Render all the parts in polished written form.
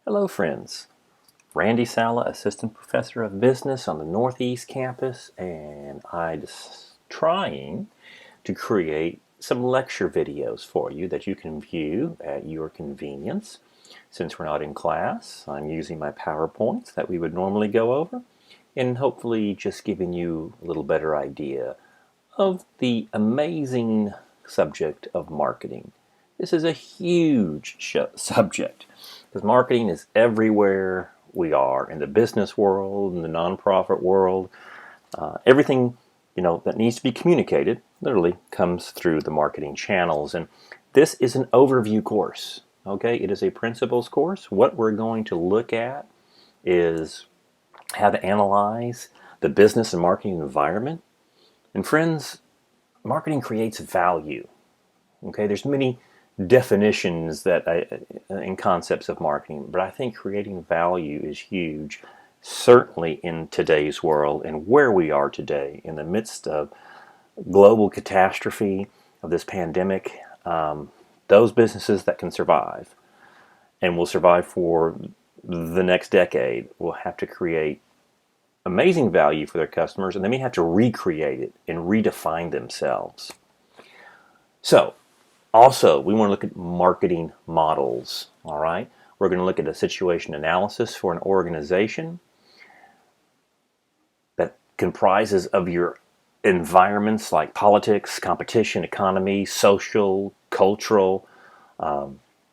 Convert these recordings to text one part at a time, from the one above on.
Hello, friends. Randy Saleh, Assistant Professor of Business on the Northeast Campus, and I'm just trying to create some lecture videos for you that you can view at your convenience. Since we're not in class, I'm using my PowerPoints that we would normally go over, and hopefully just giving you a little better idea of the amazing subject of marketing. This is a huge subject because marketing is everywhere we are in the business world, in the nonprofit world. Everything that needs to be communicated literally comes through the marketing channels. And this is an overview course. Okay, it is a principles course. What we're going to look at is how to analyze the business and marketing environment. And friends, marketing creates value. Okay, there's many definitions and concepts of marketing, but I think creating value is huge, certainly in today's world and where we are today in the midst of global catastrophe of this pandemic. Those businesses that can survive and will survive for the next decade will have to create amazing value for their customers, and they may have to recreate it and redefine themselves. So, also, we want to look at marketing models, all right? We're going to look at a situation analysis for an organization that comprises of your environments like politics, competition, economy, social, cultural,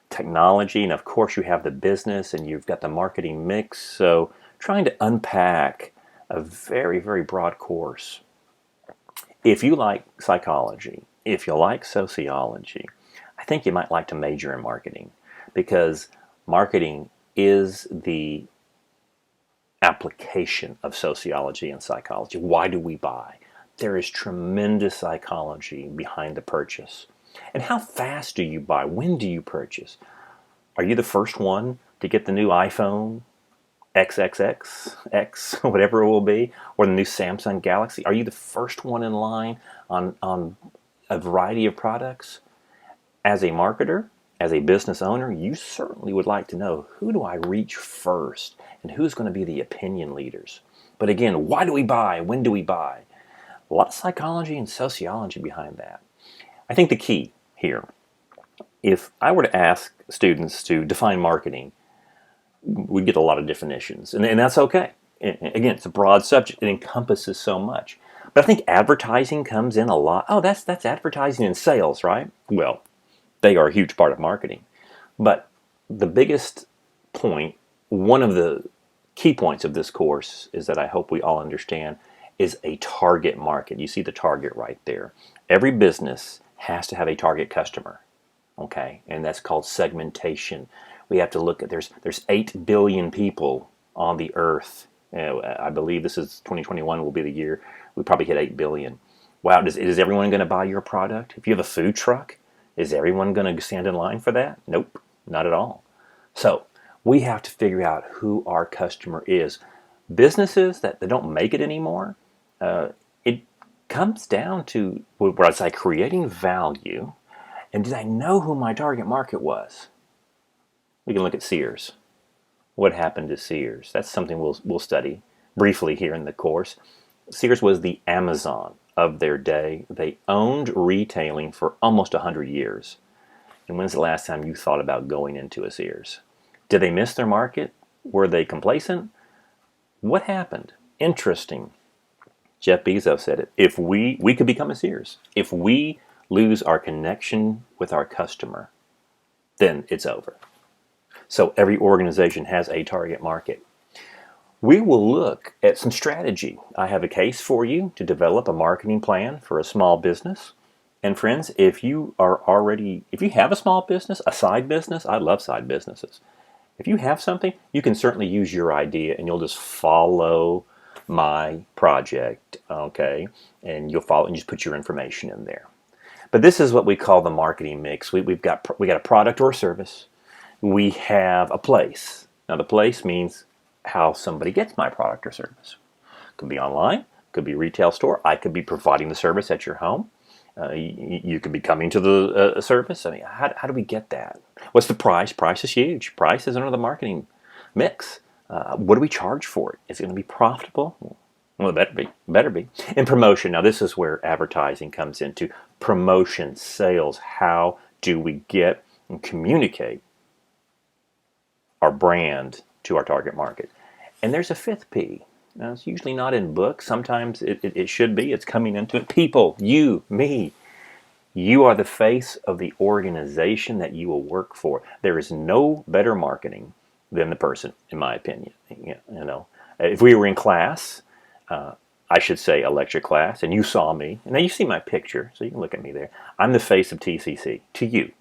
technology, and of course you have the business and you've got the marketing mix. So trying to unpack a very, very broad course. If you like psychology, if you like sociology, I think you might like to major in marketing because marketing is the application of sociology and psychology. Why do we buy? There is tremendous psychology behind the purchase. And how fast do you buy? When do you purchase? Are you the first one to get the new iPhone XXX, whatever it will be, or the new Samsung Galaxy? Are you the first one in line on a variety of products? As a marketer, as a business owner, you certainly would like to know, who do I reach first and who's going to be the opinion leaders? But again, why do we buy? When do we buy? A lot of psychology and sociology behind that. I think the key here, if I were to ask students to define marketing, we'd get a lot of definitions, and that's okay. Again, it's a broad subject. It encompasses so much. But I think advertising comes in a lot. Oh, that's advertising and sales, right? Well, they are a huge part of marketing. But the biggest point, one of the key points of this course is that I hope we all understand is a target market. You see the target right there. Every business has to have a target customer, okay? And that's called segmentation. We have to look at, there's 8 billion people on the earth. I believe this is 2021 will be the year we probably hit 8 billion. Wow, is everyone going to buy your product? If you have a food truck, is everyone going to stand in line for that? Nope, not at all. So we have to figure out who our customer is. Businesses that don't make it anymore, it comes down to what I'd say creating value. And did I know who my target market was? We can look at Sears. What happened to Sears? That's something we'll study briefly here in the course. Sears was the Amazon of their day. They owned retailing for almost 100 years. And when's the last time you thought about going into a Sears? Did they miss their market? Were they complacent? What happened? Interesting. Jeff Bezos said it. If we could become a Sears. If we lose our connection with our customer, then it's over. So every organization has a target market. We will look at some strategy. I have a case for you to develop a marketing plan for a small business. And friends, if you have a small business, a side business, I love side businesses. If you have something, you can certainly use your idea and you'll just follow my project, okay? And you'll follow and just put your information in there. But this is what we call the marketing mix. We got a product or a service. We have a place. Now the place means how somebody gets my product or service. Could be online, could be retail store. I could be providing the service at your home. You could be coming to the service. I mean, how do we get that? What's the price? Price is huge. Price is under the marketing mix. What do we charge for it? Is it going to be profitable? Well, it better be. Better be. And promotion. Now, this is where advertising comes into promotion, sales. How do we get and communicate our brand to our target market? And there's a fifth P. Now, it's usually not in books. Sometimes it should be. It's coming into it. People, you, me. You are the face of the organization that you will work for. There is no better marketing than the person, in my opinion. You know, if we were in class, I should say a lecture class, and you saw me, and now you see my picture, so you can look at me there. I'm the face of TCC to you.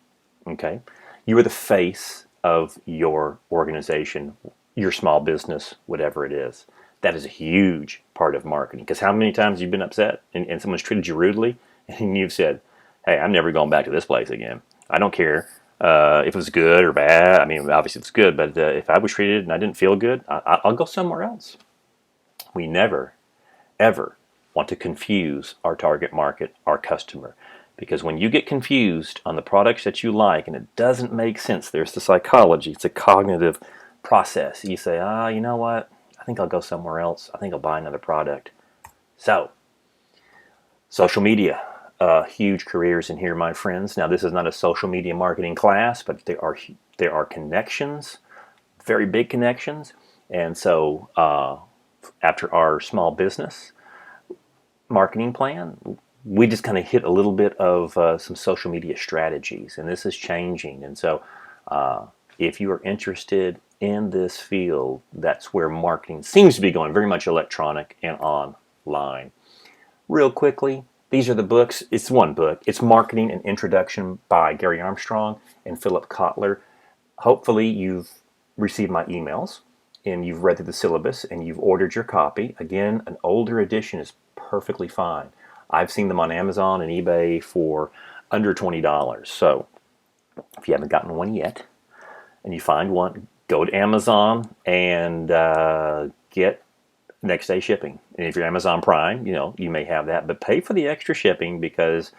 Okay, you are the face of your organization, your small business, whatever it is. That is a huge part of marketing. Because how many times you've been upset and someone's treated you rudely, and you've said, "Hey, I'm never going back to this place again. I don't care if it was good or bad. I mean, obviously it's good, but if I was treated and I didn't feel good, I'll go somewhere else." We never, ever want to confuse our target market, our customer. Because when you get confused on the products that you like and it doesn't make sense, there's the psychology, it's a cognitive process. You say, you know what? I think I'll go somewhere else. I think I'll buy another product. So, social media, huge careers in here, my friends. Now, this is not a social media marketing class, but there are connections, very big connections. And so, after our small business marketing plan, we just kind of hit a little bit of some social media strategies, and this is changing. And so, if you are interested in this field, that's where marketing seems to be going, very much electronic and online. Real quickly, these are the books. It's one book. It's Marketing and Introduction by Gary Armstrong and Philip Kotler. Hopefully, you've received my emails and you've read through the syllabus and you've ordered your copy. Again, an older edition is perfectly fine. I've seen them on Amazon and eBay for under $20. So if you haven't gotten one yet and you find one, go to Amazon and get next day shipping. And if you're Amazon Prime, you may have that, but pay for the extra shipping because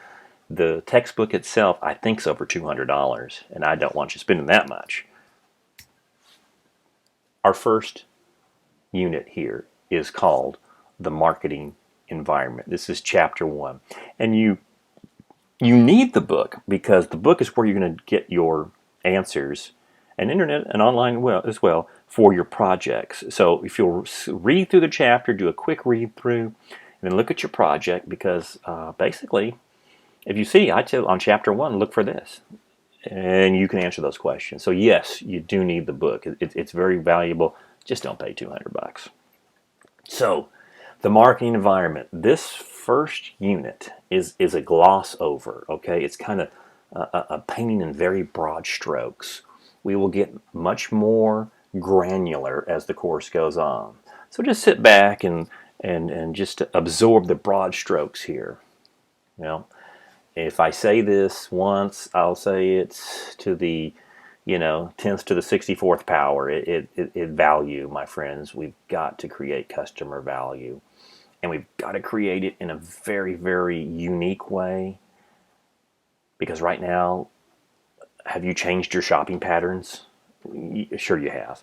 the textbook itself, I think, is over $200, and I don't want you spending that much. Our first unit here is called the marketing environment. This is chapter 1. And you need the book because the book is where you're going to get your answers, and internet and online as well, for your projects. So if you'll read through the chapter, do a quick read through, and then look at your project, because basically, if you see, I tell on chapter 1, look for this, and you can answer those questions. So yes, you do need the book. It's very valuable. Just don't pay $200. So, the marketing environment. This first unit is a gloss over. Okay, it's kind of a painting in very broad strokes. We will get much more granular as the course goes on. So just sit back and just absorb the broad strokes here. If I say this once, I'll say it to the 10th to the 64th power. It value, my friends. We've got to create customer value, and we've got to create it in a very, very unique way. Because right now, have you changed your shopping patterns? Sure you have.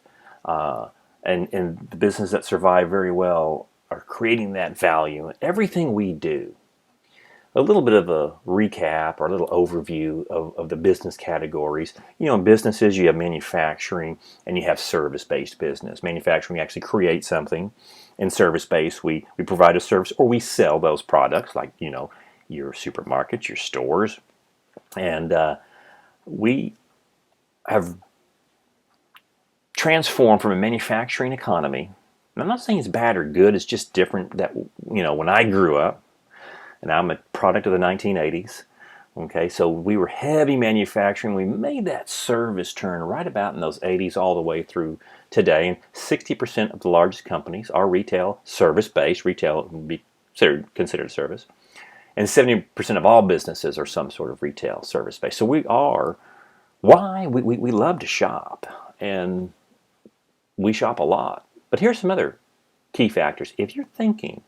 And the businesses that survive very well are creating that value in everything we do. A little bit of a recap or a little overview of the business categories. In businesses, you have manufacturing and you have service-based business. Manufacturing, we actually create something. In service-based, we provide a service or we sell those products, like, your supermarkets, your stores. And we have transformed from a manufacturing economy. And I'm not saying it's bad or good, it's just different. That, when I grew up, and I'm a product of the 1980s, okay, so we were heavy manufacturing. We made that service turn right about in those 80s all the way through today, and 60% of the largest companies are retail, service-based. Retail would be considered service, and 70% of all businesses are some sort of retail, service-based. So we love to shop, and we shop a lot. But here's some other key factors. If you're thinking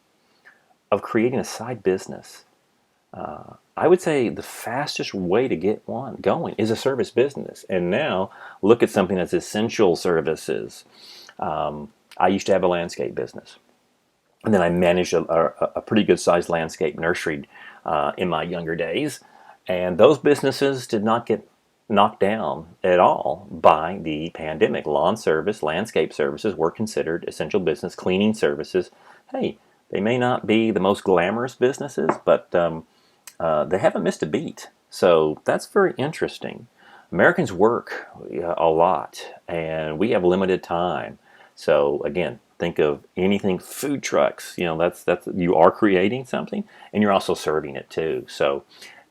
of creating a side business, I would say the fastest way to get one going is a service business. And now look at something that's essential services. I used to have a landscape business. And then I managed a pretty good sized landscape nursery in my younger days. And those businesses did not get knocked down at all by the pandemic. Lawn service, landscape services were considered essential business. Cleaning services, hey, they may not be the most glamorous businesses, but they haven't missed a beat. So that's very interesting. Americans work a lot, and we have limited time. So again, think of anything food trucks. That's you are creating something, and you're also serving it too. So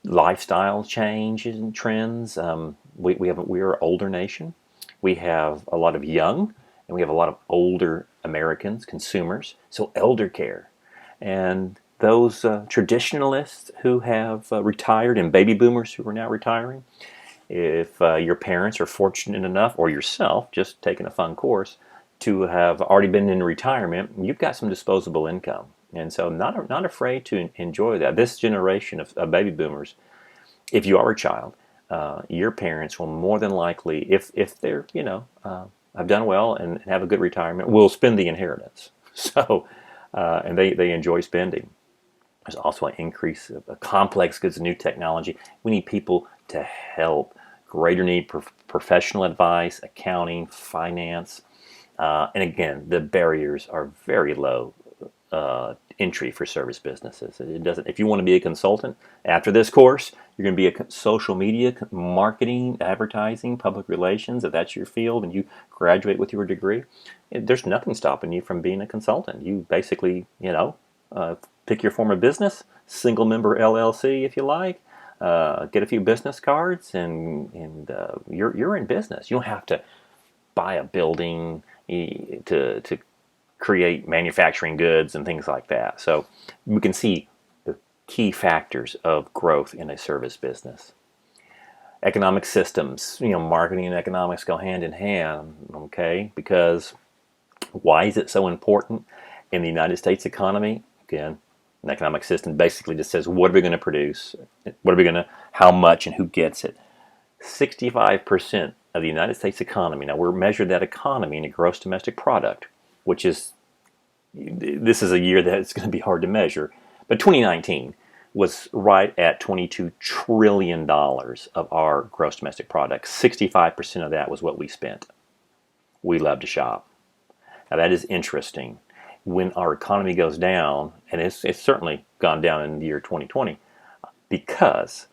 lifestyle changes and trends. We are an older nation. We have a lot of young, and we have a lot of older Americans, consumers. So elder care, and those traditionalists who have retired, and baby boomers who are now retiring. If your parents are fortunate enough, or yourself, just taking a fun course, to have already been in retirement, you've got some disposable income. And so not afraid to enjoy that. This generation of baby boomers, if you are a child, your parents will more than likely, if they're, have done well and have a good retirement, will spend the inheritance. So, and they enjoy spending. There's also an increase of complex goods and new technology. We need people to help. Greater need for professional advice, accounting, finance. And again, the barriers are very low entry for service businesses. It doesn't. If you want to be a consultant after this course, you're going to be a social media, marketing, advertising, public relations. If that's your field, and you graduate with your degree, there's nothing stopping you from being a consultant. You basically, pick your form of business, single member LLC if you like. Get a few business cards, and you're in business. You don't have to buy a building to create manufacturing goods and things like that. So we can see the key factors of growth in a service business. Economic systems, marketing and economics go hand in hand, okay? Because why is it so important in the United States economy? Again, an economic system basically just says, what are we going to produce? How much, and who gets it? 65% of the United States economy, now we're measured that economy in a gross domestic product, which is, this is a year that it's going to be hard to measure, but 2019 was right at $22 trillion of our gross domestic product. 65% of that was what we spent. We love to shop. Now that is interesting. When our economy goes down, and it's certainly gone down in the year 2020, because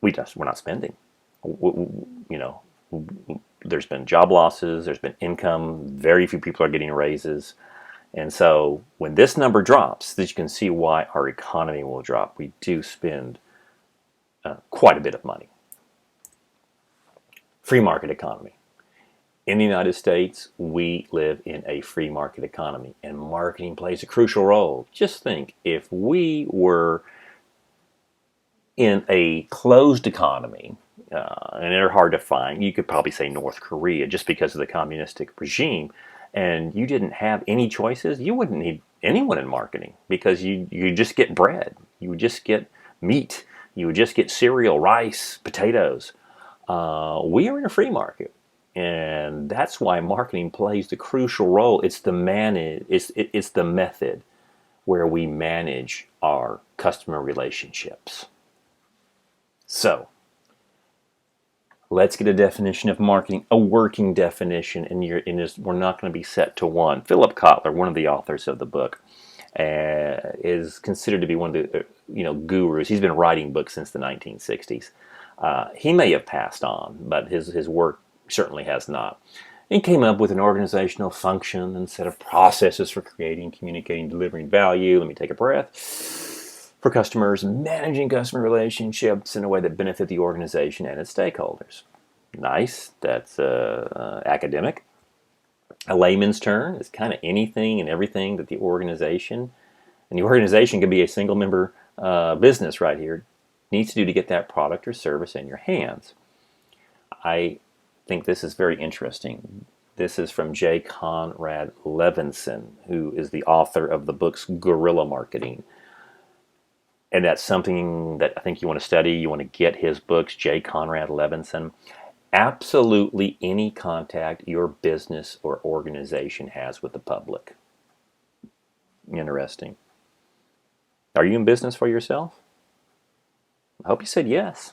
we're not spending. There's been job losses, there's been income, very few people are getting raises. And so when this number drops, you can see why our economy will drop. We do spend quite a bit of money. Free market economy. In the United States, we live in a free market economy, and marketing plays a crucial role. Just think, if we were in a closed economy, and they're hard to find, you could probably say North Korea, just because of the communistic regime, and you didn't have any choices, you wouldn't need anyone in marketing, because you just get bread, you would just get meat, you would just get cereal, rice, potatoes. We are in a free market. And that's why marketing plays the crucial role. It's it's the method where we manage our customer relationships. So, let's get a definition of marketing, a working definition, and we're not going to be set to one. Philip Kotler, one of the authors of the book, is considered to be one of the gurus. He's been writing books since the 1960s. He may have passed on, but his work certainly has not. He came up with an organizational function and set of processes for creating, communicating, delivering value. Let me take a breath. For customers, managing customer relationships in a way that benefit the organization and its stakeholders. Nice. That's academic. A layman's term is kind of anything and everything that the organization could be a single member business right here, needs to do to get that product or service in your hands. I think this is very interesting. This is from J. Conrad Levinson, who is the author of the books Guerrilla Marketing. And that's something that I think you want to study. You want to get his books, J. Conrad Levinson. Absolutely any contact your business or organization has with the public. Interesting. Are you in business for yourself? I hope you said yes,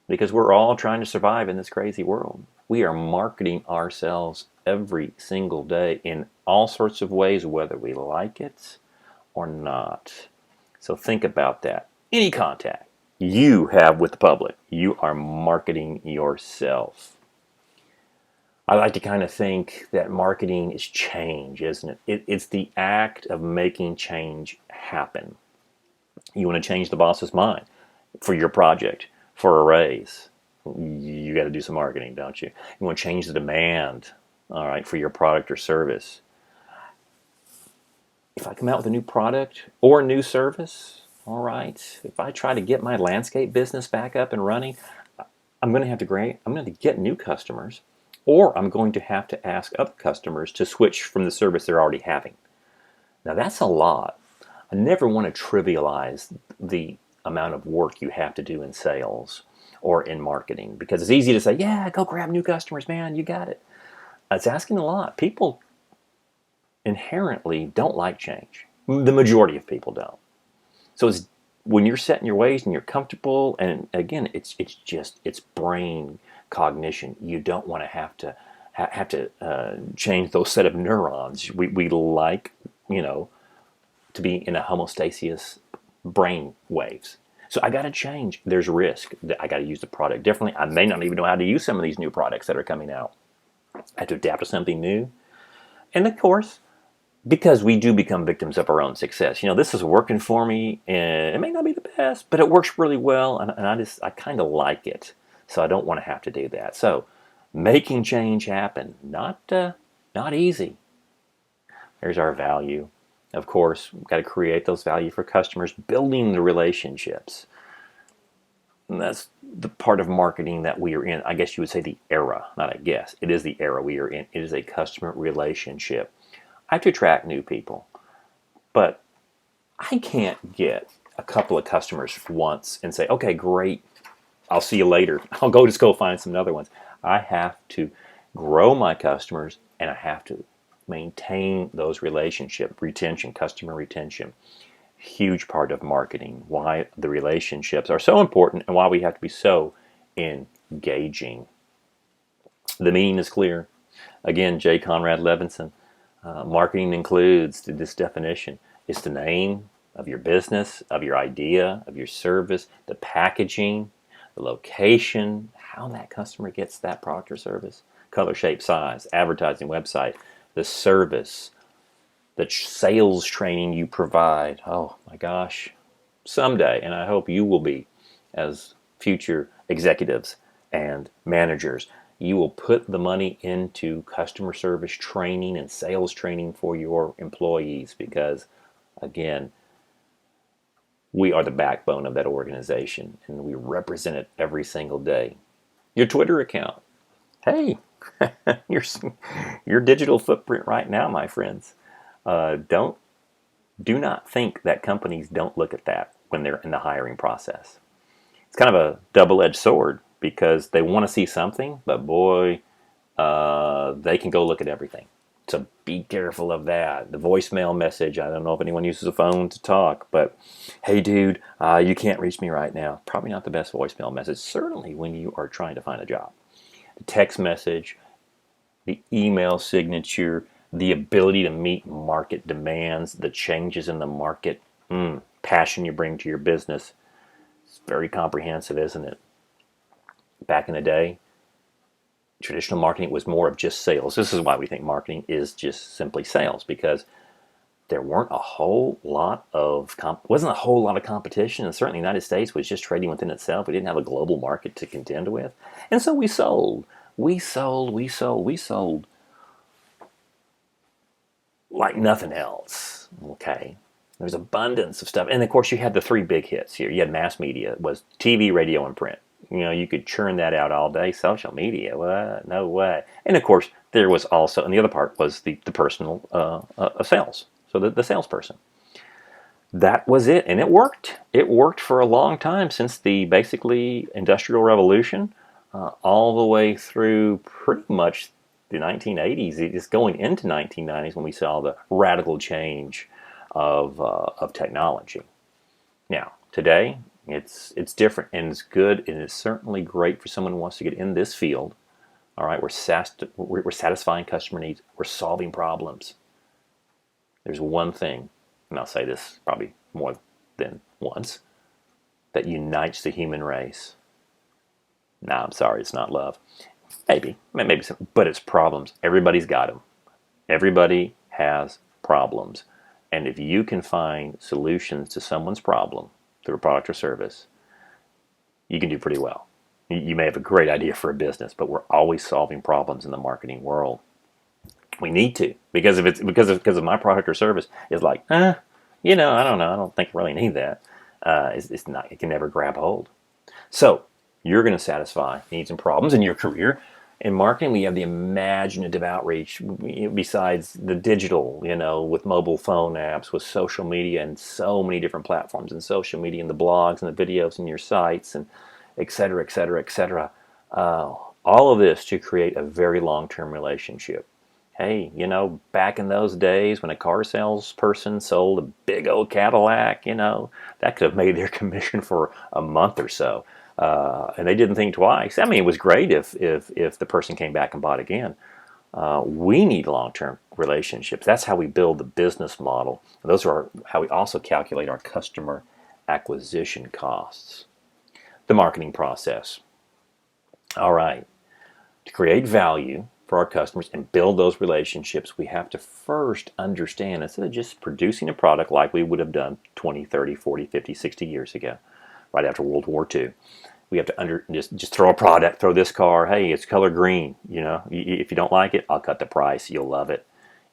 because we're all trying to survive in this crazy world. We are marketing ourselves every single day in all sorts of ways, whether we like it or not. So think about that. Any contact you have with the public, you are marketing yourself. I like to kind of think that marketing is change, isn't it? It's the act of making change happen. You want to change the boss's mind for your project, for a raise. You got to do some marketing, don't you? You want to change the demand, all right, for your product or service. If I come out with a new product or a new service, all right, if I try to get my landscape business back up and running, I'm going to have to I'm going to get new customers, or I'm going to have to ask other customers to switch from the service they're already having. Now that's a lot. I never want to trivialize the amount of work you have to do in sales or in marketing, because it's easy to say, yeah, go grab new customers, man, you got it. It's asking a lot. People inherently don't like change. The majority of people don't. So it's when you're set in your ways and you're comfortable, and again, it's brain cognition. You don't want to have to change those set of neurons. We like, to be in a homeostasis brain waves. So I got to change. There's risk that I got to use the product differently. I may not even know how to use some of these new products that are coming out. I have to adapt to something new. And of course, because we do become victims of our own success. This is working for me, and it may not be the best, but it works really well, and I kind of like it. So I don't want to have to do that. So making change happen, not easy. There's our value. Of course, we've got to create those value for customers, building the relationships. And that's the part of marketing that we are in. I guess you would say the era, not I guess. It is the era we are in. It is a customer relationship. I have to attract new people, but I can't get a couple of customers once and say, okay, great, I'll see you later. I'll just go find some other ones. I have to grow my customers, and I have to maintain those relationship retention, customer retention. Huge part of marketing, why the relationships are so important and why we have to be so engaging. The meaning is clear. Again, J. Conrad Levinson. Marketing includes, this definition, is the name of your business, of your idea, of your service, the packaging, the location, how that customer gets that product or service, color, shape, size, advertising, website, the service, the sales training you provide. Oh my gosh, someday, and I hope you will be, as future executives and managers, you will put the money into customer service training and sales training for your employees, because again, we are the backbone of that organization and we represent it every single day. Your Twitter account, hey, your digital footprint right now, my friends. Do not think that companies don't look at that when they're in the hiring process. It's kind of a double-edged sword, because they want to see something, but boy, they can go look at everything. So be careful of that. The voicemail message, I don't know if anyone uses a phone to talk, but hey dude, you can't reach me right now. Probably not the best voicemail message, certainly when you are trying to find a job. The text message, the email signature, the ability to meet market demands, the changes in the market, passion you bring to your business. It's very comprehensive, isn't it? Back in the day, traditional marketing was more of just sales. This is why we think marketing is just simply sales, because there wasn't a whole lot of competition, and certainly the United States was just trading within itself. We didn't have a global market to contend with, and so we sold like nothing else. Okay, there's abundance of stuff, and of course you had the three big hits here. You had mass media, it was TV, radio, and print. You could churn that out all day. Social media, what? No way. And of course, there was also, and the other part was the personal sales. So the salesperson. that was it, and it worked. It worked for a long time, since the basically Industrial Revolution, all the way through pretty much the 1980s. It's going into 1990s when we saw the radical change of technology. Now today, it's different, and it's good, and it's certainly great for someone who wants to get in this field. All right, we're satisfying customer needs. We're solving problems. There's one thing, and I'll say this probably more than once, that unites the human race. Now, I'm sorry, it's not love. Maybe some, but it's problems. Everybody's got them. Everybody has problems. And if you can find solutions to someone's problem through a product or service, you can do pretty well. You may have a great idea for a business, but we're always solving problems in the marketing world. We need to, because if it's because of my product or service, it's like, I don't know, I don't think I really need that. It's not. It can never grab hold. So you're going to satisfy needs and problems in your career. In marketing, we have the imaginative outreach. Besides the digital, with mobile phone apps, with social media, and so many different platforms, and social media, and the blogs, and the videos, and your sites, and et cetera, et cetera, et cetera. All of this to create a very long-term relationship. Hey, back in those days when a car salesperson sold a big old Cadillac, that could have made their commission for a month or so. And they didn't think twice. I mean, it was great if the person came back and bought again. We need long-term relationships. That's how we build the business model. And those are how we also calculate our customer acquisition costs. The marketing process. All right. To create value for our customers and build those relationships, we have to first understand, instead of just producing a product like we would have done 20, 30, 40, 50, 60 years ago, right after World War II, we have to just throw this car, hey, it's color green, if you don't like it, I'll cut the price, you'll love it.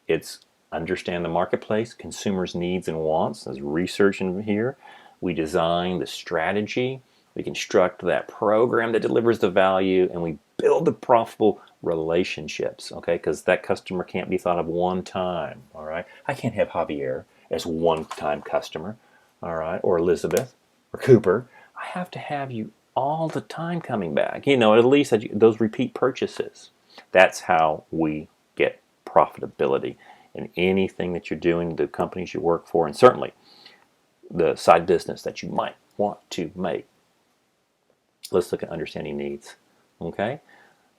It's understand the marketplace, consumers' needs and wants. There's research in here. We design the strategy, we construct that program that delivers the value, and we build the profitable relationships, okay? Because that customer can't be thought of one time, all right? I can't have Javier as one-time customer, all right? Or Elizabeth or Cooper. I have to have you all the time coming back, at least those repeat purchases. That's how we get profitability in anything that you're doing, the companies you work for, and certainly the side business that you might want to make. Let's look at understanding needs, okay?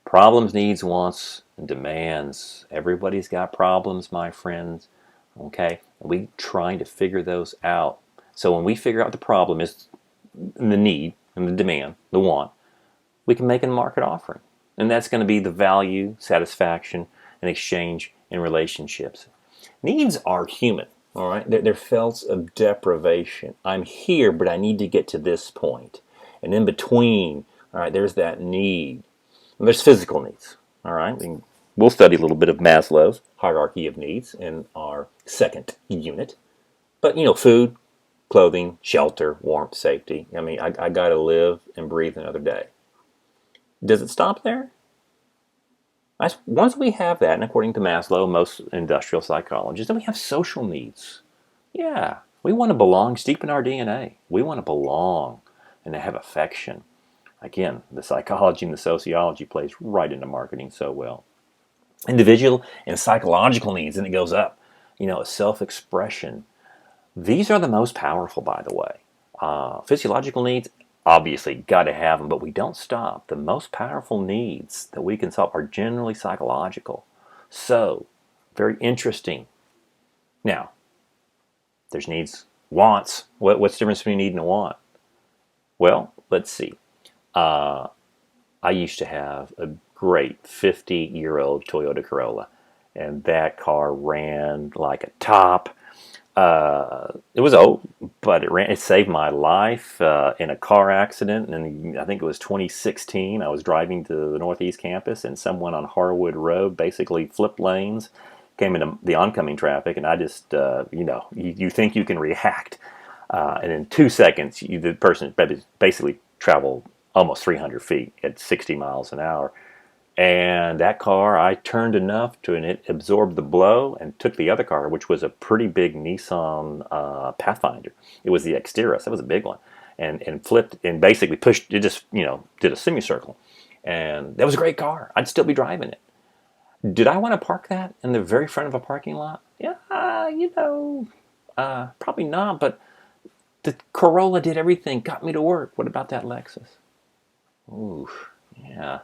Problems, needs, wants, and demands. Everybody's got problems, my friends, okay? And we trying to figure those out. So when we figure out the problem is the need and the demand, the want, we can make a market offering. And that's going to be the value, satisfaction, and exchange in relationships. Needs are human, all right? They're felt of deprivation. I'm here, but I need to get to this point. And in between, all right, there's that need. And there's physical needs, all right? We'll study a little bit of Maslow's hierarchy of needs in our second unit. But, food, clothing, shelter, warmth, safety. I mean, I got to live and breathe another day. Does it stop there? Once we have that, and according to Maslow, most industrial psychologists, then we have social needs. Yeah, we want to belong. It's deep in our DNA. We want to belong and to have affection. Again, the psychology and the sociology plays right into marketing so well. Individual and psychological needs, and it goes up. Self-expression. These are the most powerful, by the way. Physiological needs, obviously, got to have them, but we don't stop. The most powerful needs that we can solve are generally psychological. So, very interesting. Now, there's needs, wants. What's the difference between a need and a want? Well, let's see. I used to have a great 50-year-old Toyota Corolla, and that car ran like a top. It was old, but it saved my life in a car accident, and I think it was 2016. I was driving to the Northeast campus, and someone on Harwood Road basically flipped lanes, came into the oncoming traffic, and I just, you think you can react, and in 2 seconds, the person basically traveled almost 300 feet at 60 miles an hour. And that car, I turned enough to, and it absorbed the blow and took the other car, which was a pretty big Nissan Pathfinder. It was the Xteris. That was a big one. And flipped and basically pushed, it just, did a semicircle. And that was a great car. I'd still be driving it. Did I want to park that in the very front of a parking lot? Yeah, probably not. But the Corolla did everything, got me to work. What about that Lexus? Ooh, yeah.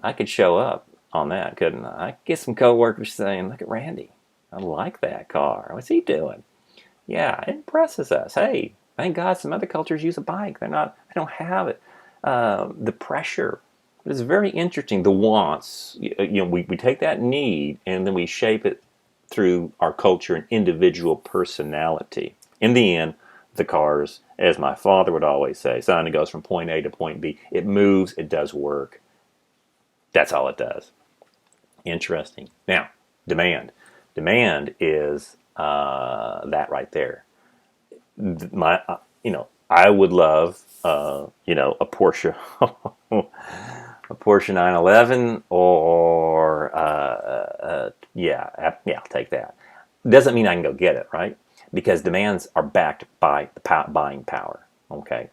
I could show up on that, couldn't I? I could get some coworkers saying, "Look at Randy. I like that car. What's he doing?" Yeah, it impresses us. Hey, thank God some other cultures use a bike. They don't have it. The pressure. It's very interesting. The wants. We take that need and then we shape it through our culture and individual personality. In the end, the cars, as my father would always say, son, it goes from point A to point B. It moves. It does work. That's all it does. Interesting. Now, demand. Demand is that right there. I would love, a Porsche, a Porsche 911, or I'll take that. Doesn't mean I can go get it, right? Because demands are backed by the buying power. Okay,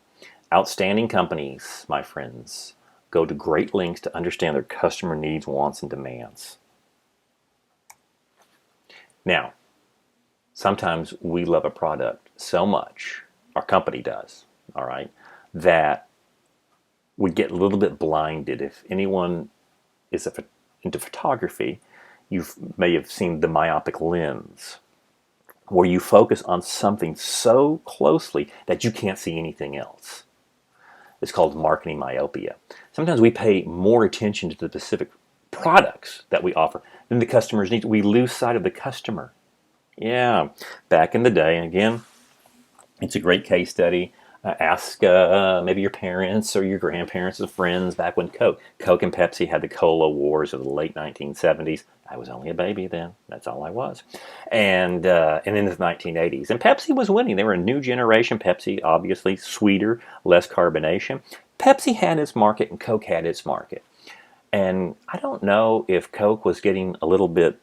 outstanding companies, my friends, go to great lengths to understand their customer needs, wants, and demands. Now, sometimes we love a product so much, our company does, all right, that we get a little bit blinded. If anyone is into photography, you may have seen the myopic lens, where you focus on something so closely that you can't see anything else. It's called marketing myopia. Sometimes we pay more attention to the specific products that we offer than the customer's needs. We lose sight of the customer. Yeah, back in the day, and again, it's a great case study. Ask maybe your parents or your grandparents or friends back when Coke and Pepsi had the cola wars of the late 1970s. I was only a baby then. That's all I was. And in the 1980s. And Pepsi was winning. They were a new generation. Pepsi, obviously, sweeter, less carbonation. Pepsi had its market and Coke had its market. And I don't know if Coke was getting a little bit,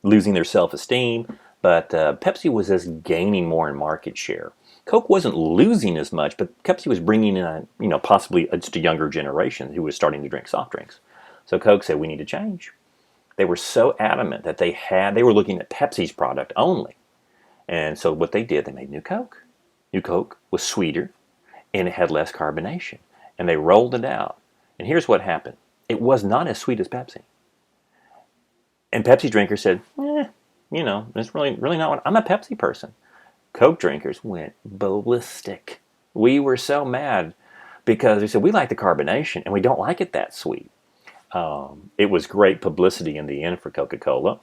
losing their self-esteem, but Pepsi was just gaining more in market share. Coke wasn't losing as much, but Pepsi was bringing in, possibly just a younger generation who was starting to drink soft drinks. So Coke said, we need to change. They were so adamant that they were looking at Pepsi's product only. And so what they did, they made New Coke. New Coke was sweeter, and it had less carbonation. And they rolled it out. And here's what happened. It was not as sweet as Pepsi. And Pepsi drinkers said, it's really not what I'm a Pepsi person. Coke drinkers went ballistic. We were so mad because they said, we like the carbonation and we don't like it that sweet. It was great publicity in the end for Coca-Cola.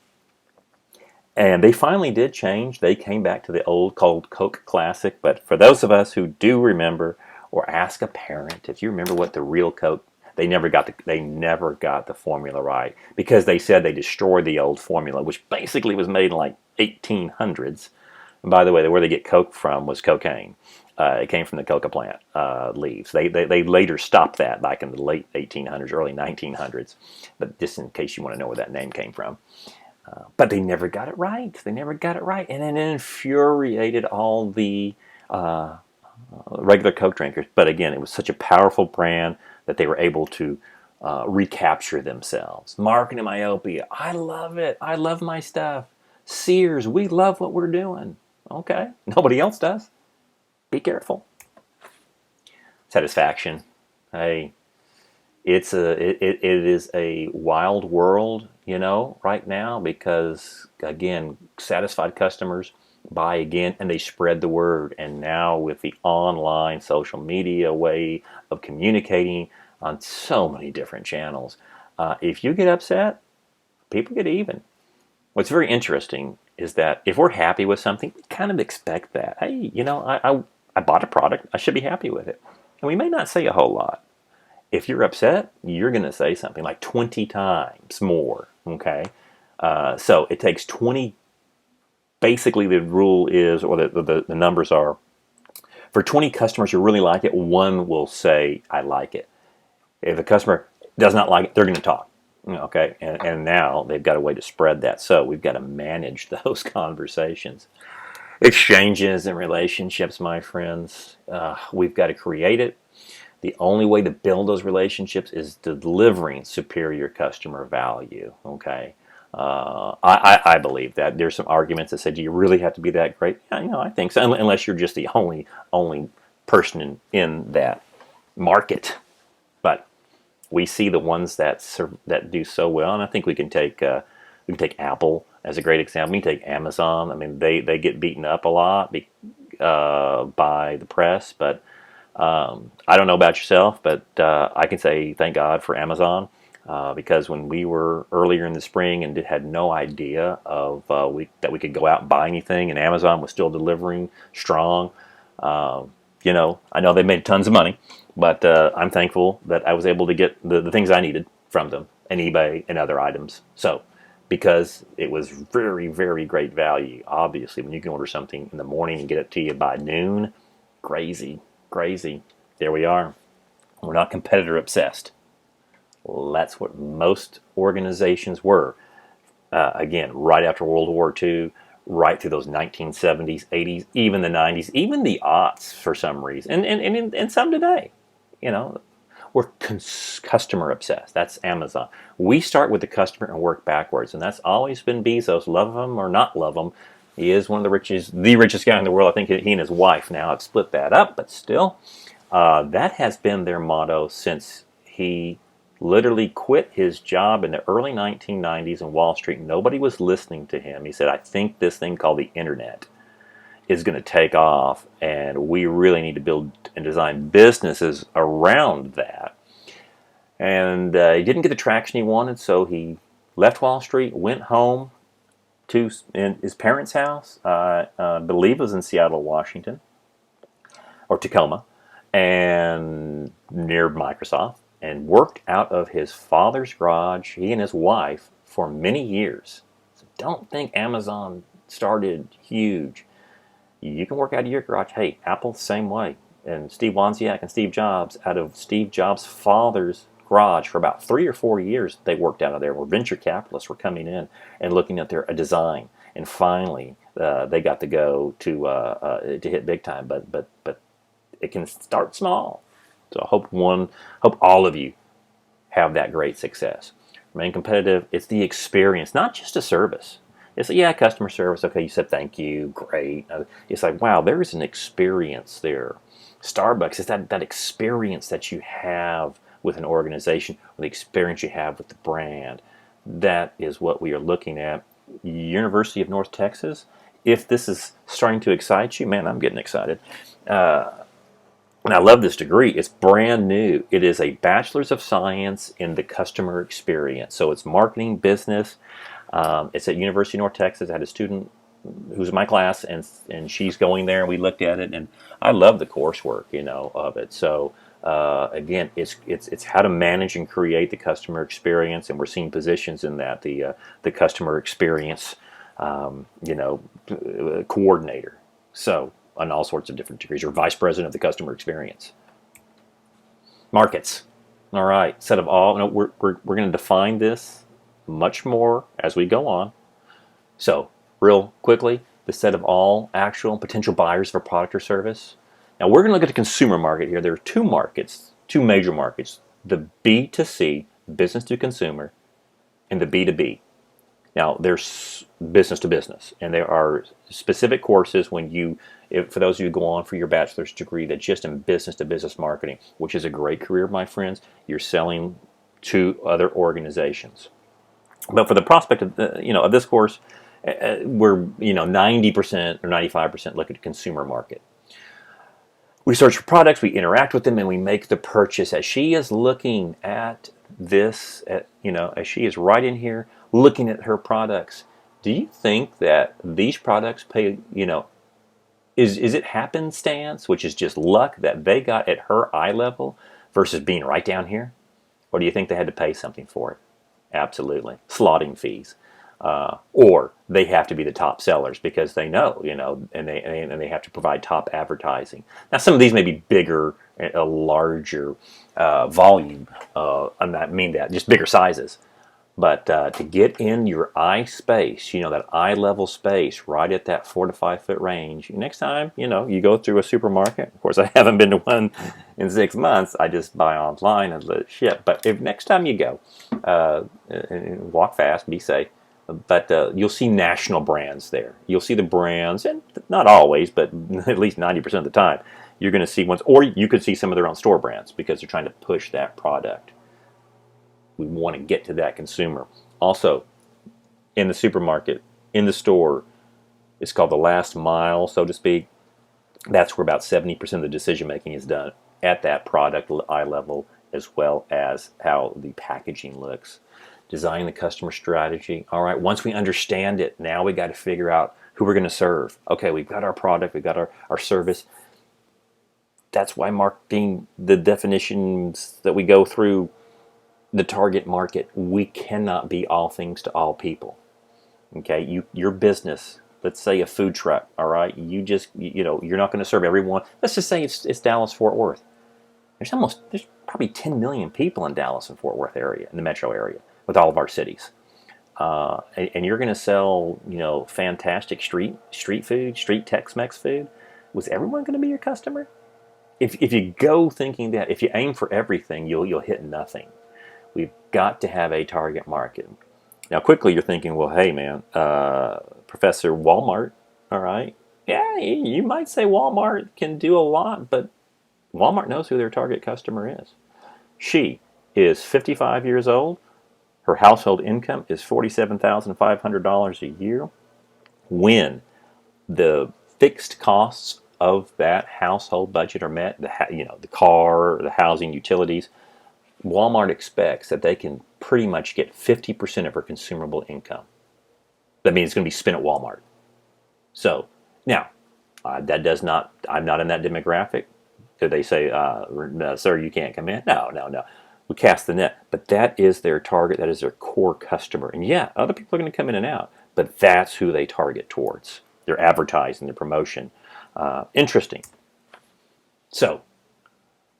And they finally did change. They came back to the old called Coke Classic. But for those of us who do remember, or ask a parent, if you remember what the real Coke, they never got the formula right, because they said they destroyed the old formula, which basically was made in like 1800s. And by the way, where they get Coke from was cocaine. It came from the coca plant leaves. They later stopped that back in the late 1800s, early 1900s. But just in case you want to know where that name came from. But they never got it right. They never got it right. And it infuriated all the regular Coke drinkers. But again, it was such a powerful brand that they were able to recapture themselves. Marketing myopia. I love it. I love my stuff. Sears, we love what we're doing. Okay. Nobody else does. Be careful. Satisfaction. Hey, it is a wild world, right now, because again, satisfied customers buy again and they spread the word. And now with the online social media way of communicating on so many different channels, if you get upset, people get even. What's very interesting is that if we're happy with something, we kind of expect that. Hey, I bought a product, I should be happy with it. And we may not say a whole lot. If you're upset, you're going to say something like 20 times more, okay? So it takes 20, basically the rule is, or the numbers are, for 20 customers who really like it, one will say, I like it. If a customer does not like it, they're going to talk. Okay, and now they've got a way to spread that. So we've got to manage those conversations, exchanges, and relationships, my friends. We've got to create it. The only way to build those relationships is delivering superior customer value. Okay, I believe that. There's some arguments that say, do you really have to be that great? Yeah, I think so. Unless you're just the only person in that market. But we see the ones that do so well, and I think we can take Apple as a great example. We can take Amazon. I mean, they get beaten up a lot by the press, but I don't know about yourself, but I can say thank God for Amazon. Because when we were earlier in the spring and had no idea of that we could go out and buy anything, and Amazon was still delivering strong. Uh, I know they made tons of money, but I'm thankful that I was able to get the things I needed from them, and eBay and other items. So, because it was very, very great value. Obviously, when you can order something in the morning and get it to you by noon, crazy, crazy. There we are. We're not competitor obsessed. Well, that's what most organizations were. Again, right after World War II, right through those 1970s, 80s, even the 90s, even the aughts for some reason, and some today. You know, we're customer obsessed. That's Amazon. We start with the customer and work backwards, and that's always been Bezos. Love him or not love him, he is one of the richest guy in the world. I think he and his wife now have split that up, but still, that has been their motto since he literally quit his job in the early 1990s in Wall Street. Nobody was listening to him. He said, I think this thing called the internet is going to take off, and we really need to build and design businesses around that. And he didn't get the traction he wanted, so he left Wall Street, went home to his parents' house. I believe it was in Seattle, Washington, or Tacoma, and near Microsoft, and worked out of his father's garage, he and his wife, for many years. So don't think Amazon started huge. You can work out of your garage. Hey, Apple, same way. And Steve Wozniak and Steve Jobs, out of Steve Jobs' father's garage for about 3 or 4 years, they worked out of there, where venture capitalists were coming in and looking at their design. And finally, they got to go to hit big time. But it can start small. So I hope all of you have that great success. Remain competitive. It's the experience, not just a service. It's like, yeah, customer service. Okay, you said thank you, great. It's like, wow, there is an experience there. Starbucks is that experience that you have with an organization, or the experience you have with the brand. That is what we are looking at. University of North Texas. If this is starting to excite you, man, I'm getting excited. And I love this degree. It's brand new. It is a Bachelor's of Science in the Customer Experience. So it's marketing, business. It's at University of North Texas. I had a student who's in my class, and she's going there, and we looked at it, and I love the coursework, of it. So again, it's how to manage and create the customer experience, and we're seeing positions in that the customer experience, coordinator. So on all sorts of different degrees, or vice president of the customer experience. Markets. All right, set of all. We're going to define this much more as we go on. So, real quickly, the set of all actual and potential buyers of a product or service. Now, we're going to look at the consumer market here. There are two markets, two major markets: the B2C, business to consumer, and the B2B. Now, there's business to business, and there are specific courses for those of you who go on for your bachelor's degree, that just in business to business marketing, which is a great career, my friends. You're selling to other organizations. But for the prospect of this course, we're 90% or 95% look at the consumer market. We search for products, we interact with them, and we make the purchase. As she is looking at this, as she is right in here looking at her products, do you think that these products pay, is it happenstance, which is just luck that they got at her eye level versus being right down here? Or do you think they had to pay something for it? Absolutely. Slotting fees. or they have to be the top sellers because they know, and they have to provide top advertising. Now, some of these may be bigger, a larger volume. I mean that just bigger sizes. But to get in your eye space, that eye level space right at that 4 to 5 foot range, next time, you go through a supermarket. Of course, I haven't been to one in 6 months. I just buy online and let it ship. But if next time you go, walk fast, be safe. But you'll see national brands there. You'll see the brands, and not always, but at least 90% of the time, you're going to see ones, or you could see some of their own store brands because they're trying to push that product. We want to get to that consumer. Also, in the supermarket, in the store, it's called the last mile, so to speak. That's where about 70% of the decision making is done at that product eye level, as well as how the packaging looks. Design the customer strategy. All right, once we understand it, now we got to figure out who we're going to serve. Okay, we've got our product, we've got our service. That's why marketing, the definitions that we go through, the target market, we cannot be all things to all people. Okay, your business, let's say a food truck, all right, you're not going to serve everyone. Let's just say it's Dallas Fort Worth. There's probably 10 million people in Dallas and Fort Worth area, in the metro area, with all of our cities. And you're going to sell, fantastic street food, street Tex-Mex food. Was everyone going to be your customer? If you go thinking that, if you aim for everything, you'll hit nothing. We've got to have a target market. Now, quickly, you're thinking, well, hey, man, Professor Walmart, all right. Yeah, you might say Walmart can do a lot, but Walmart knows who their target customer is. She is 55 years old. Her household income is $47,500 a year. When the fixed costs of that household budget are met, the car, the housing, utilities, Walmart expects that they can pretty much get 50% of her consumable income. That means it's going to be spent at Walmart. So now, I'm not in that demographic. Could they say, no, sir, you can't come in? No. We cast the net. But that is their target. That is their core customer. And yeah, other people are going to come in and out. But that's who they target towards. Their advertising, their promotion. Interesting. So,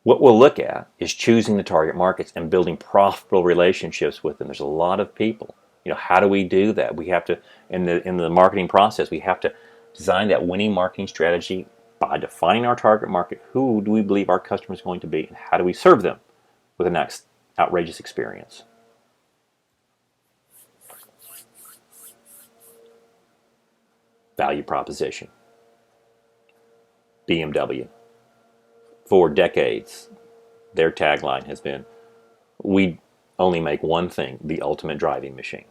what we'll look at is choosing the target markets and building profitable relationships with them. There's a lot of people. How do we do that? We have to, in the marketing process, we have to design that winning marketing strategy by defining our target market. Who do we believe our customer is going to be, and how do we serve them with the next outrageous experience? Value proposition. BMW. For decades, their tagline has been, we only make one thing, the ultimate driving machine,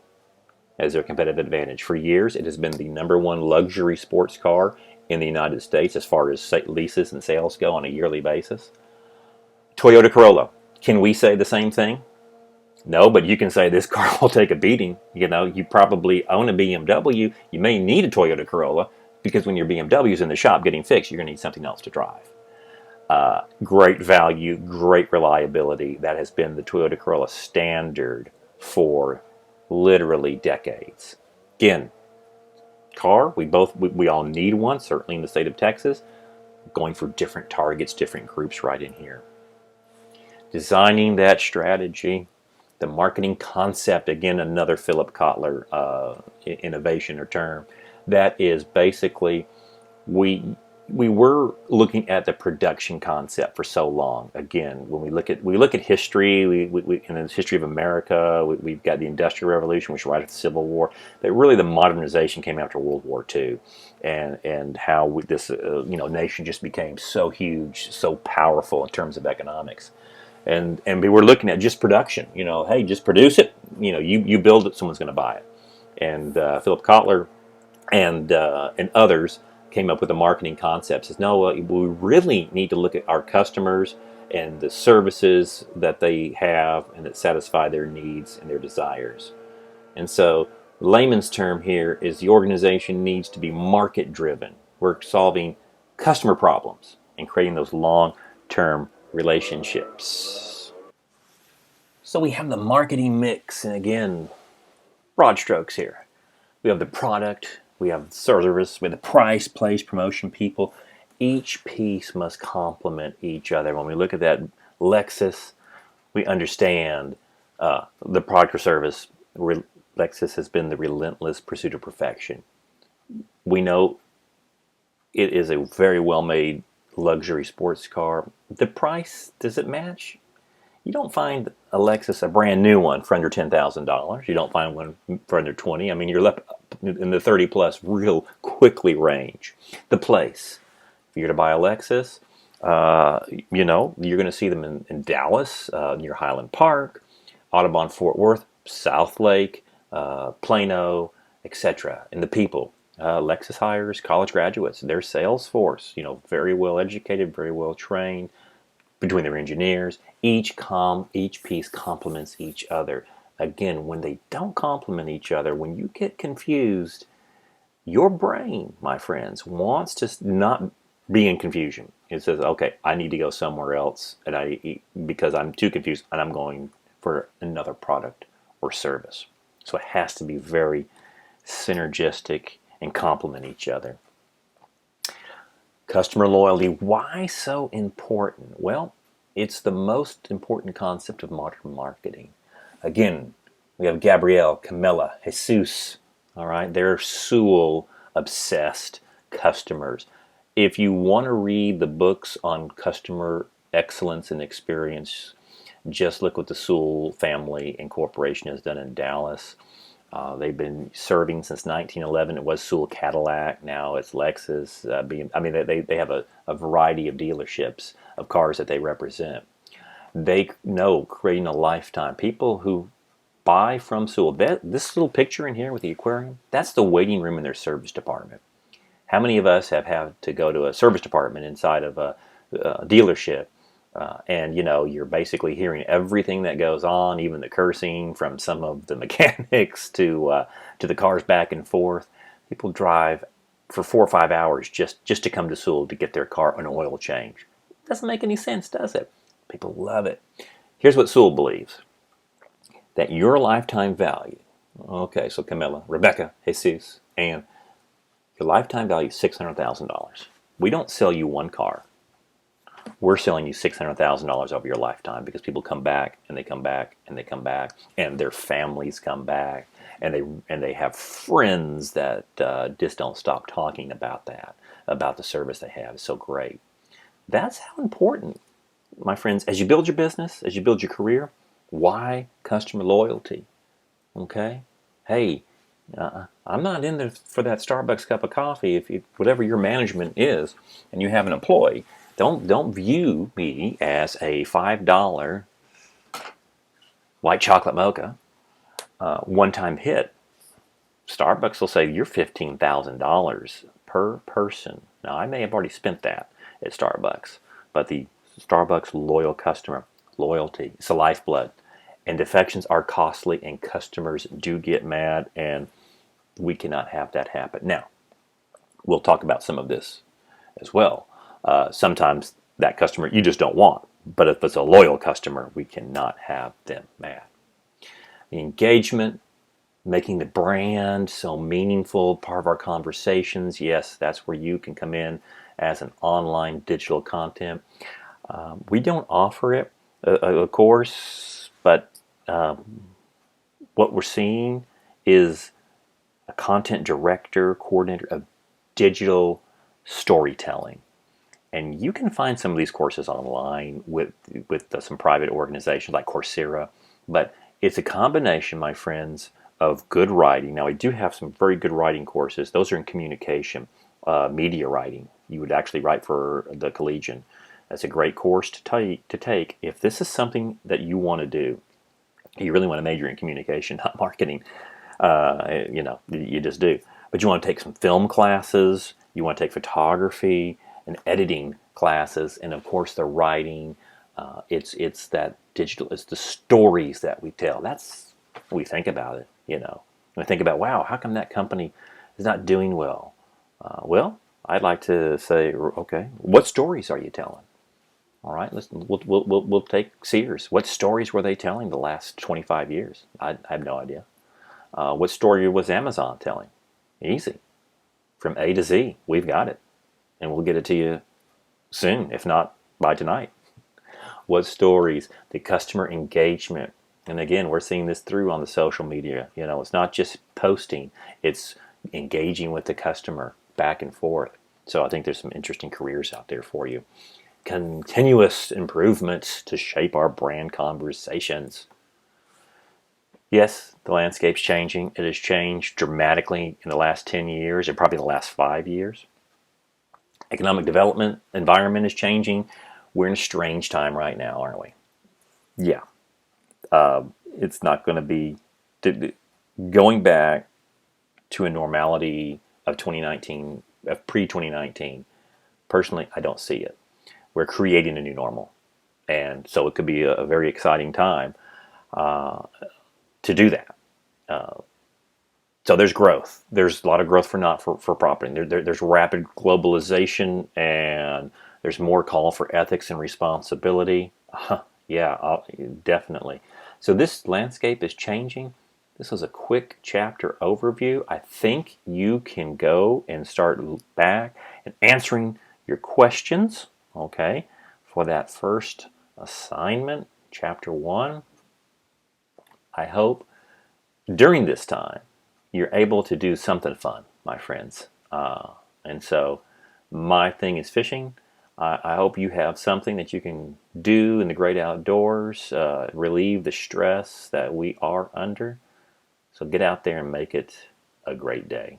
as their competitive advantage. For years, it has been the #1 luxury sports car in the United States as far as leases and sales go on a yearly basis. Toyota Corolla. Can we say the same thing? No, but you can say this car will take a beating. You probably own a BMW. You may need a Toyota Corolla because when your BMW is in the shop getting fixed, you're going to need something else to drive. Great value, great reliability. That has been the Toyota Corolla standard for literally decades. Again, car, we all need one, certainly in the state of Texas. Going for different targets, different groups right in here. Designing that strategy, the marketing concept, again, another Philip Kotler innovation or term. That is basically, we were looking at the production concept for so long. Again, when we look at history, we in the history of America, we've got the Industrial Revolution, which was right after the Civil War. But really, the modernization came after World War II, and how this nation just became so huge, so powerful in terms of economics. And we were looking at just production. Hey, just produce it. You build it, someone's going to buy it. And Philip Kotler and others came up with a marketing concept. Says, no, we really need to look at our customers and the services that they have and that satisfy their needs and their desires. And so, layman's term here is the organization needs to be market driven. We're solving customer problems and creating those long-term relationships. So we have the marketing mix, and again, broad strokes here. we have the product, we have the service, we have the price, place, promotion, people. Each piece must complement each other. When we look at that Lexus, we understand the product or service. Lexus has been the relentless pursuit of perfection. We know it is a very well-made luxury sports car. The price, does it match? You don't find a Lexus, a brand new one, for under $10,000. You don't find one for under 20. I mean, you're left in the 30 plus real quickly range. The place, if you're to buy a Lexus, you're going to see them in Dallas, near Highland Park, Audubon, Fort Worth, South Lake, Plano, etc. And the people, Lexus hires college graduates. Their sales force, very well educated, very well trained. Between their engineers, each piece complements each other. Again, when they don't complement each other, when you get confused, your brain, my friends, wants to not be in confusion. It says, okay, I need to go somewhere else because I'm too confused and I'm going for another product or service. So it has to be very synergistic and complement each other. Customer loyalty, why so important? Well, it's the most important concept of modern marketing. Again, we have Gabrielle, Camilla, Jesus, all right? They're Sewell obsessed customers. If you want to read the books on customer excellence and experience, just look what the Sewell family and corporation has done in Dallas. They've been serving since 1911. It was Sewell Cadillac. Now it's Lexus. They have a variety of dealerships of cars that they represent. They know creating a lifetime. People who buy from Sewell, this little picture in here with the aquarium, that's the waiting room in their service department. How many of us have had to go to a service department inside of a dealership? And you're basically hearing everything that goes on, even the cursing from some of the mechanics to the cars back and forth. People drive for 4 or 5 hours just to come to Sewell to get their car an oil change. Doesn't make any sense, does it? People love it. Here's what Sewell believes: that your lifetime value. Okay, so Camilla, Rebecca, Jesus, and your lifetime value is $600,000. We don't sell you one car. We're selling you $600,000 over your lifetime, because people come back and they come back and they come back, and their families come back, and they have friends that just don't stop talking about the service they have. It's so great. That's how important, my friends, as you build your business, as you build your career, why customer loyalty? Okay? Hey, I'm not in there for that Starbucks cup of coffee. If whatever your management is, and you have an employee, don't view me as a $5 white chocolate mocha one-time hit. Starbucks will say you're $15,000 per person. Now, I may have already spent that at Starbucks, but the Starbucks loyal customer, loyalty, it's the lifeblood. And defections are costly, and customers do get mad, and we cannot have that happen. Now, we'll talk about some of this as well. Sometimes that customer you just don't want, but if it's a loyal customer, we cannot have them mad. The engagement, making the brand so meaningful, part of our conversations. Yes, that's where you can come in as an online digital content. We don't offer it, of course, but what we're seeing is a content director, coordinator of digital storytelling. And you can find some of these courses online with some private organizations like Coursera. But it's a combination, my friends, of good writing. Now, we do have some very good writing courses. Those are in communication, media writing. You would actually write for the Collegian. That's a great course to take if this is something that you want to do. You really want to major in communication, not marketing. You just do. But you want to take some film classes. You want to take photography and editing classes, and of course the writing. It's that digital. It's the stories that we tell. That's when we think about it. We think about, wow, how come that company is not doing well? Well, I'd like to say, okay, what stories are you telling? All right, we'll take Sears. What stories were they telling the last 25 years? I have no idea. What story was Amazon telling? Easy. From A to Z, we've got it. And we'll get it to you soon, if not by tonight. What stories? The customer engagement. And again, we're seeing this through on the social media. You know, it's not just posting, it's engaging with the customer back and forth. So I think there's some interesting careers out there for you. Continuous improvements to shape our brand conversations. Yes, the landscape's changing. It has changed dramatically in the last 10 years and probably the last 5 years. Economic development environment is changing. We're in a strange time right now, aren't we? Yeah. It's not going to be going back to a normality of 2019, of pre-2019. Personally, I don't see it. We're creating a new normal. And so it could be a very exciting time to do that. So there's growth. There's a lot of growth for property. There's rapid globalization, and there's more call for ethics and responsibility. Yeah, definitely. So this landscape is changing. This was a quick chapter overview. I think you can go and start back and answering your questions, okay, for that first assignment, chapter 1. I hope during this time you're able to do something fun, my friends. And so my thing is fishing. I hope you have something that you can do in the great outdoors, relieve the stress that we are under. So get out there and make it a great day.